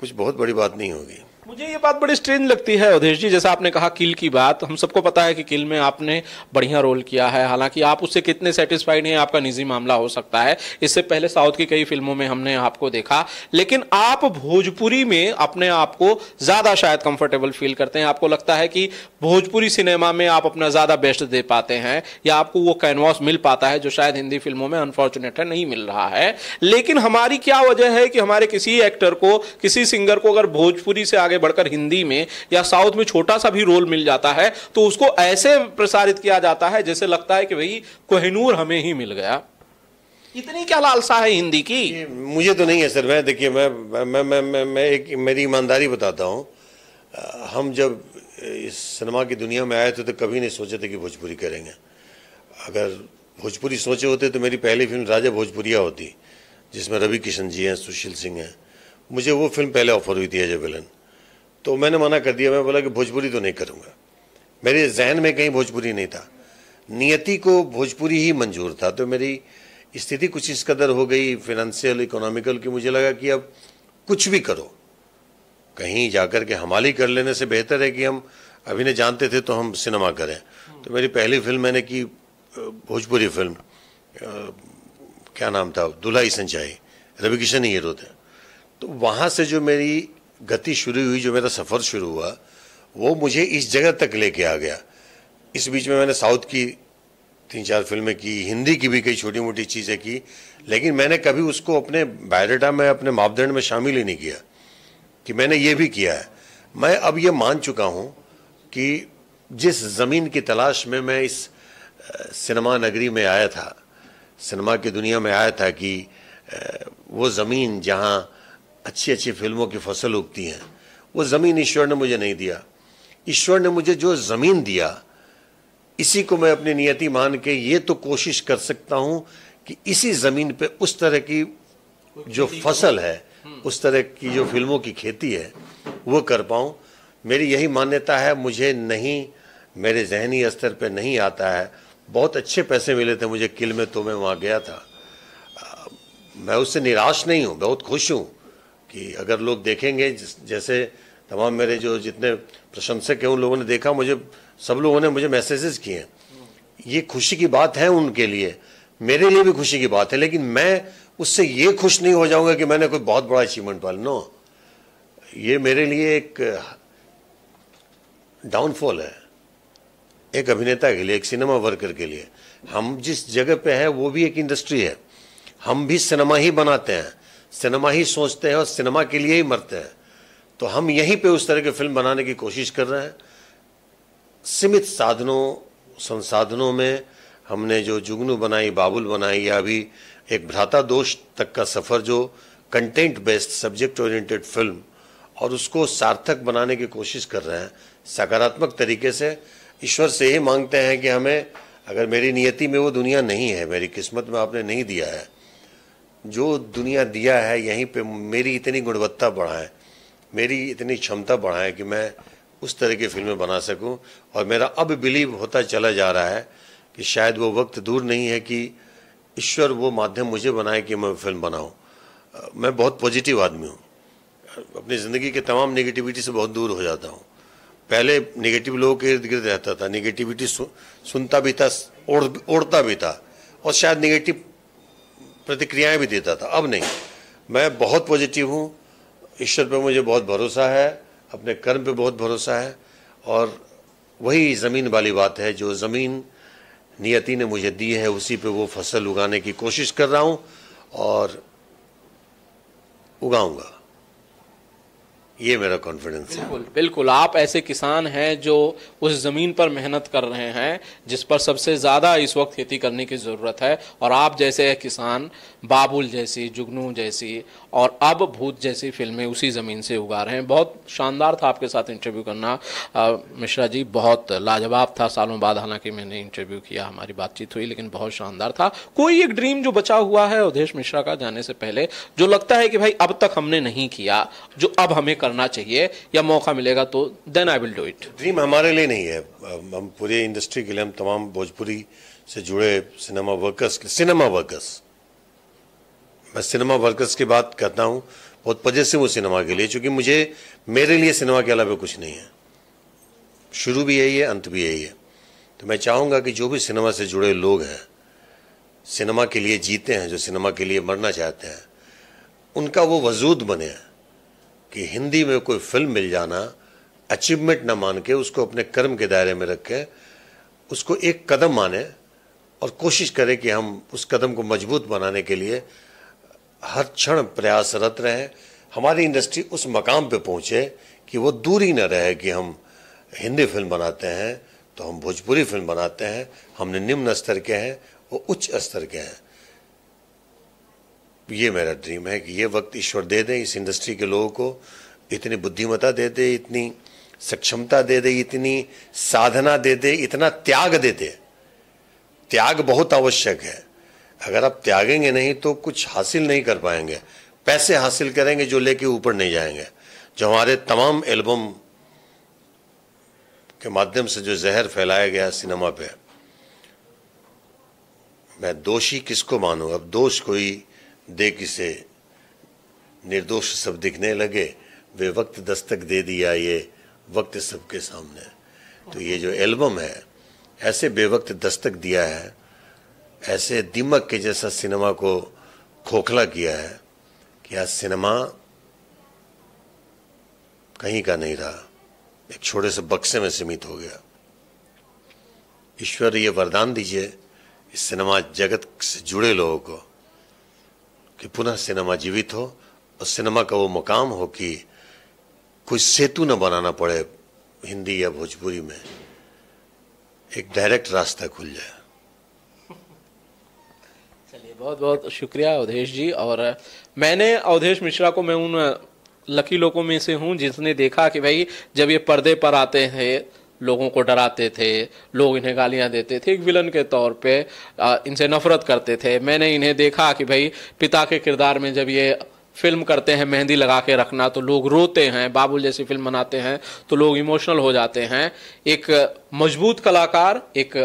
कुछ बहुत बड़ी बात नहीं होगी। मुझे ये बात बड़ी स्ट्रेंज लगती है अवधेश जी, जैसा आपने कहा किल की बात, हम सबको पता है कि किल में आपने बढ़िया रोल किया है। हालांकि आप उससे कितने सेटिस्फाइड हैं आपका निजी मामला हो सकता है, इससे पहले साउथ की कई फिल्मों में हमने आपको देखा, लेकिन आप भोजपुरी में अपने आप को ज्यादा शायद कंफर्टेबल फील करते हैं। आपको लगता है कि भोजपुरी सिनेमा में आप अपना ज्यादा बेस्ट दे पाते हैं, या आपको वो कैनवास मिल पाता है जो शायद हिंदी फिल्मों में अनफॉर्चुनेट है नहीं मिल रहा है। लेकिन हमारी क्या वजह है कि हमारे किसी एक्टर को, किसी सिंगर को अगर भोजपुरी से आगे बढ़कर हिंदी में या साउथ में छोटा सा भी रोल मिल जाता है तो उसको ऐसे प्रसारित किया जाता है जैसे लगता है कि भाई कोहिनूर हमें ही मिल गया। इतनी क्या लालसा है हिंदी की? मुझे तो नहीं है सर। मैं देखिए, मैं एक मेरी ईमानदारी बताता हूँ। हम जब इस सिनेमा की दुनिया में आए थे तो कभी नहीं सोचे थे कि भोजपुरी करेंगे। अगर भोजपुरी सोचे होते तो मेरी पहली फिल्म राजा भोजपुरिया होती, जिसमें रवि किशन जी हैं, सुशील सिंह हैं। मुझे वो फिल्म पहले ऑफर हुई थी एज ए विलन, तो मैंने मना कर दिया। मैं बोला कि भोजपुरी तो नहीं करूँगा। मेरे जहन में कहीं भोजपुरी नहीं था, नियति को भोजपुरी ही मंजूर था। तो मेरी स्थिति कुछ इस कदर हो गई फाइनेंशियल, इकोनॉमिकल, कि मुझे लगा कि अब कुछ भी करो, कहीं जाकर के हमाली कर लेने से बेहतर है कि हम अभिनय जानते थे तो हम सिनेमा करें। तो मेरी पहली फिल्म मैंने की भोजपुरी फिल्म, क्या नाम था, दुल्हाई संचाई, रवि किशन ही हीरो थे। तो वहाँ से जो मेरी गति शुरू हुई, जो मेरा सफ़र शुरू हुआ, वो मुझे इस जगह तक लेके आ गया। इस बीच में मैंने साउथ की 3-4 फिल्में की, हिंदी की भी कई छोटी मोटी चीज़ें की, लेकिन मैंने कभी उसको अपने बायोडाटा में, अपने मापदंड में शामिल ही नहीं किया कि मैंने ये भी किया है। मैं अब ये मान चुका हूँ कि जिस ज़मीन की तलाश में मैं इस सिनेमा नगरी में आया था, सिनेमा की दुनिया में आया था, कि वो ज़मीन जहाँ अच्छी अच्छी फिल्मों की फसल उगती हैं, वो ज़मीन ईश्वर ने मुझे नहीं दिया। ईश्वर ने मुझे जो ज़मीन दिया, इसी को मैं अपनी नियति मान के ये तो कोशिश कर सकता हूँ कि इसी ज़मीन पे उस तरह की जो फसल है, उस तरह की जो फिल्मों की खेती है, वो कर पाऊँ। मेरी यही मान्यता है। मुझे नहीं, मेरे जहनी स्तर पे नहीं आता है। बहुत अच्छे पैसे मिले थे मुझे किल में, तो मैं वहाँ गया था। मैं उससे निराश नहीं हूँ, बहुत खुश हूँ कि अगर लोग देखेंगे, जैसे तमाम मेरे जो जितने प्रशंसक हैं उन लोगों ने देखा, मुझे सब लोगों ने मुझे मैसेजेस किए हैं। ये खुशी की बात है उनके लिए, मेरे लिए भी खुशी की बात है, लेकिन मैं उससे ये खुश नहीं हो जाऊंगा कि मैंने कोई बहुत बड़ा अचीवमेंट पाया। नो, ये मेरे लिए एक डाउनफॉल है, एक अभिनेता के लिए, एक सिनेमा वर्कर के लिए। हम जिस जगह पे हैं वो भी एक इंडस्ट्री है, हम भी सिनेमा ही बनाते हैं, सिनेमा ही सोचते हैं और सिनेमा के लिए ही मरते हैं। तो हम यहीं पे उस तरह की फिल्म बनाने की कोशिश कर रहे हैं। सीमित संसाधनों में हमने जो जुगनू बनाई, बाबुल बनाई, या अभी एक भ्राता दोष तक का सफ़र, जो content based, subject oriented film, और उसको सार्थक बनाने की कोशिश कर रहे हैं सकारात्मक तरीके से। ईश्वर से ये मांगते हैं कि हमें, अगर मेरी नियति में वो दुनिया नहीं है, मेरी किस्मत में आपने नहीं दिया है, जो दुनिया दिया है यहीं पे मेरी इतनी गुणवत्ता बढ़ाएं, मेरी इतनी क्षमता बढ़ाएं कि मैं उस तरह की फिल्में बना सकूं। और मेरा अब बिलीव होता चला जा रहा है कि शायद वो वक्त दूर नहीं है कि ईश्वर वो माध्यम मुझे बनाए कि मैं फिल्म बनाऊं। मैं बहुत पॉजिटिव आदमी हूं, अपनी ज़िंदगी के तमाम नेगेटिविटी से बहुत दूर हो जाता हूं। पहले नेगेटिव लोगों के इर्द गिर्द रहता था, नेगेटिविटी सुनता भी था, ओढ़ता भी था, और शायद नेगेटिव प्रतिक्रियाएं भी देता था। अब नहीं, मैं बहुत पॉजिटिव हूँ। ईश्वर पे मुझे बहुत भरोसा है, अपने कर्म पे बहुत भरोसा है, और वही ज़मीन वाली बात है, जो ज़मीन नियति ने मुझे दी है उसी पे वो फसल उगाने की कोशिश कर रहा हूँ और उगाऊंगा, ये मेरा कॉन्फिडेंस है। बिल्कुल बिल्कुल, आप ऐसे किसान हैं जो उस जमीन पर मेहनत कर रहे हैं जिस पर सबसे ज्यादा इस वक्त खेती करने की जरूरत है, और आप जैसे किसान बाबुल जैसी, जुगनू जैसी और अब भूत जैसी फिल्में उसी जमीन से उगा रहे हैं। बहुत शानदार था आपके साथ इंटरव्यू करना मिश्रा जी, बहुत लाजवाब था। सालों बाद हालांकि मैंने इंटरव्यू किया, हमारी बातचीत हुई, लेकिन बहुत शानदार था। कोई एक ड्रीम जो बचा हुआ है अवधेश मिश्रा का जाने से पहले, जो लगता है कि भाई अब तक हमने नहीं किया, जो अब हमें करना चाहिए या मौका मिलेगा तो then I will do it? Dream हमारे लिए नहीं है, हम पूरी इंडस्ट्री के लिए, हम तमाम भोजपुरी से जुड़े सिनेमा वर्कर्स, मैं सिनेमा वर्कर्स की बात करता हूँ बहुत पॉजिटिव हूँ सिनेमा के लिए, क्योंकि मेरे लिए सिनेमा के अलावा कुछ नहीं है। शुरू भी यही है, अंत भी यही है। तो मैं चाहूँगा कि जो भी सिनेमा से जुड़े लोग हैं, सिनेमा के लिए जीते हैं, जो सिनेमा के लिए मरना चाहते हैं, उनका वो वजूद बने कि हिंदी में कोई फिल्म मिल जाना अचीवमेंट ना मान के उसको अपने कर्म के दायरे में रख के उसको एक कदम माने और कोशिश करें कि हम उस कदम को मजबूत बनाने के लिए हर क्षण प्रयासरत रहें। हमारी इंडस्ट्री उस मकाम पे पहुंचे कि वो दूरी न रहे कि हम हिंदी फिल्म बनाते हैं तो हम भोजपुरी फिल्म बनाते हैं, हमने निम्न स्तर के हैं, वो उच्च स्तर के हैं। ये मेरा ड्रीम है कि ये वक्त ईश्वर दे दे, इस इंडस्ट्री के लोगों को इतनी बुद्धिमत्ता दे दे, इतनी सक्षमता दे दे, इतनी साधना दे दे, इतना त्याग दे दे। त्याग बहुत आवश्यक है, अगर आप त्यागेंगे नहीं तो कुछ हासिल नहीं कर पाएंगे। पैसे हासिल करेंगे जो लेके ऊपर नहीं जाएंगे। जो हमारे तमाम एल्बम के माध्यम से जो जहर फैलाया गया सिनेमा पे, मैं दोषी किसको मानूं? अब दोष कोई दे किसे, निर्दोष सब दिखने लगे, वे वक्त दस्तक दे दिया ये वक्त सबके सामने। तो ये जो एल्बम है ऐसे बेवक्त दस्तक दिया है, ऐसे दीमक के जैसा सिनेमा को खोखला किया है कि आज सिनेमा कहीं का नहीं रहा, एक छोटे से बक्से में सीमित हो गया। ईश्वर ये वरदान दीजिए इस सिनेमा जगत से जुड़े लोगों को कि पुनः सिनेमा जीवित हो और सिनेमा का वो मुकाम हो कि कोई सेतु न बनाना पड़े हिंदी या भोजपुरी में, एक डायरेक्ट रास्ता खुल जाए। चलिए, बहुत बहुत शुक्रिया अवधेश जी। और मैंने अवधेश मिश्रा को, मैं उन लकी लोगों में से हूं जिसने देखा कि भाई जब ये पर्दे पर आते थे लोगों को डराते थे, लोग इन्हें गालियां देते थे, एक विलन के तौर पे इनसे नफरत करते थे। मैंने इन्हें देखा कि भाई पिता के किरदार में जब ये फिल्म करते हैं मेहंदी लगा के रखना तो लोग रोते हैं, बाबुल जैसी फिल्म बनाते हैं तो लोग इमोशनल हो जाते हैं। एक मजबूत कलाकार, एक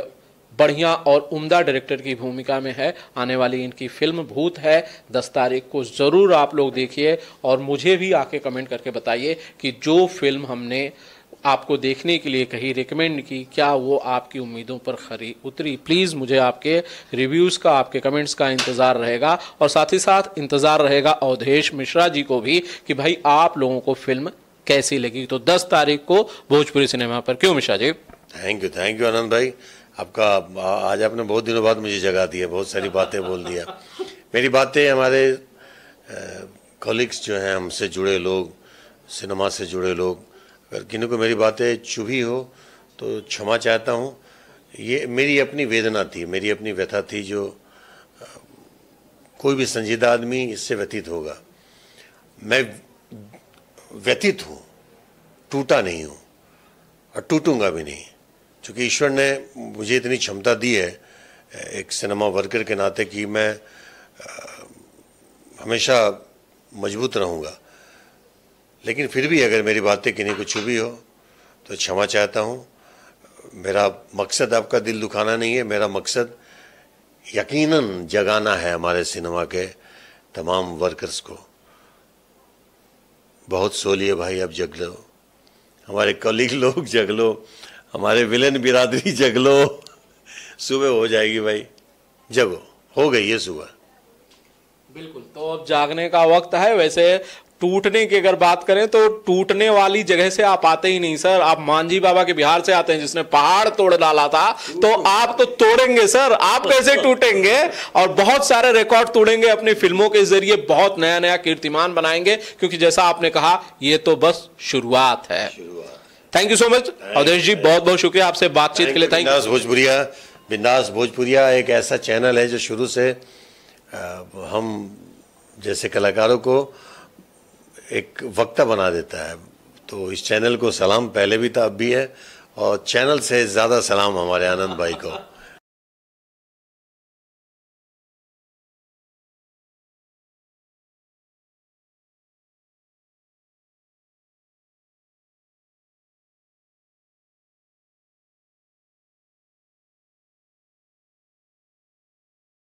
बढ़िया और उम्दा डायरेक्टर की भूमिका में है। आने वाली इनकी फिल्म भूत है, 10 तारीख को जरूर आप लोग देखिए और मुझे भी आके कमेंट करके बताइए कि जो फिल्म हमने आपको देखने के लिए कही, रिकमेंड की, क्या वो आपकी उम्मीदों पर खरी उतरी। प्लीज़ मुझे आपके रिव्यूज़ का, आपके कमेंट्स का इंतज़ार रहेगा और साथ ही साथ इंतज़ार रहेगा अवधेश मिश्रा जी को भी कि भाई आप लोगों को फिल्म कैसी लगी। तो 10 तारीख को भोजपुरी सिनेमा पर। क्यों मिश्रा जी? थैंक यू आनंद भाई, आपका आज आपने बहुत दिनों बाद मुझे जगा दिया, बहुत सारी बातें बोल दिया। मेरी बातें हमारे कॉलीग्स जो हैं, हमसे जुड़े लोग, सिनेमा से जुड़े लोग, अगर किन्हीं को मेरी बातें चुभी हो तो क्षमा चाहता हूँ। ये मेरी अपनी वेदना थी, मेरी अपनी व्यथा थी, जो कोई भी संजीदा आदमी इससे व्यथित होगा। मैं व्यथित हूँ, टूटा नहीं हूँ और टूटूंगा भी नहीं, क्योंकि ईश्वर ने मुझे इतनी क्षमता दी है एक सिनेमा वर्कर के नाते कि मैं हमेशा मजबूत रहूँगा। लेकिन फिर भी अगर मेरी बातें किन्हीं को चुभी हो तो क्षमा चाहता हूँ। मेरा मकसद आपका दिल दुखाना नहीं है, मेरा मकसद यकीनन जगाना है हमारे सिनेमा के तमाम वर्कर्स को। बहुत सो लिए भाई, अब जग लो, हमारे कलीग लोग जग लो, हमारे विलेन बिरादरी जग लो, सुबह हो जाएगी भाई, जगो, हो गई है सुबह। बिल्कुल, तो अब जागने का वक्त है। वैसे टूटने की अगर बात करें तो टूटने वाली जगह से आप आते ही नहीं सर। आप मांझी बाबा के बिहार से आते हैं जिसने पहाड़ तोड़ डाला था, तो आप तो तोड़ेंगे सर, आप कैसे टूटेंगे? और बहुत सारे रिकॉर्ड तोड़ेंगे अपनी फिल्मों के जरिए, बहुत नया नया कीर्तिमान बनाएंगे, क्योंकि जैसा आपने कहा ये तो बस शुरुआत है। Thank you so much Awadhesh ji, बहुत बहुत शुक्रिया आपसे बातचीत के लिए। Thank you. बिंदास भोजपुरिया एक ऐसा चैनल है जो शुरू से हम जैसे कलाकारों को एक वक्ता बना देता है। तो इस चैनल को सलाम पहले भी था, अब भी है, और चैनल से ज़्यादा सलाम हमारे आनंद भाई को।